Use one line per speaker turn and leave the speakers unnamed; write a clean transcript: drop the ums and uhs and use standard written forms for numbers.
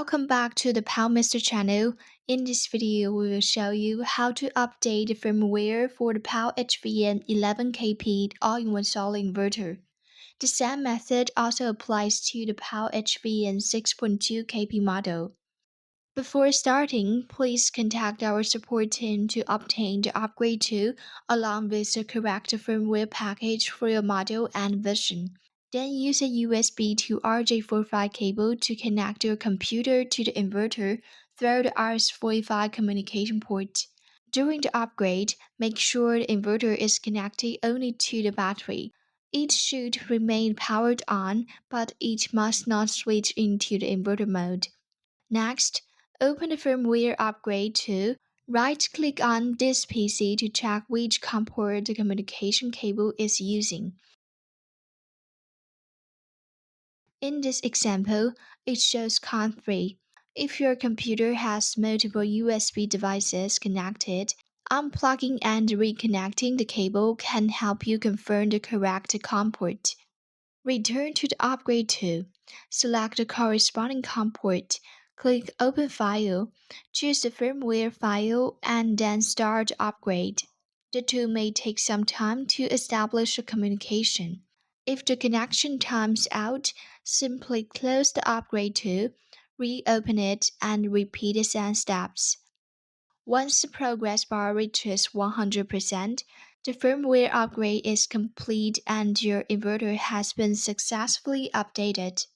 Welcome back to the POW-Mister channel. In this video, we will show you how to update the firmware for the POW-HVM11KP all-in-one solar inverter. The same method also applies to the POW-HVM6.2KP model. Before starting, please contact our support team to obtain the upgrade tool along with the correct firmware package for your model and version. Then use a USB to RJ45 cable to connect your computer to the inverter through the RS45 communication port. During the upgrade, make sure the inverter is connected only to the battery. It should remain powered on, but it must not switch into the inverter mode. Next, open the firmware upgrade tool. Right-click on this PC to check which COM port the communication cable is using. In this example, it shows COM 3. If your computer has multiple USB devices connected, unplugging and reconnecting the cable can help you confirm the correct COM port. Return to the upgrade tool. Select the corresponding COM port. Click Open File. Choose the firmware file and then start the upgrade. The tool may take some time to establish a communication. If the connection times out, simply close the upgrade tool, reopen it, and repeat the same steps. Once the progress bar reaches 100%, the firmware upgrade is complete and your inverter has been successfully updated.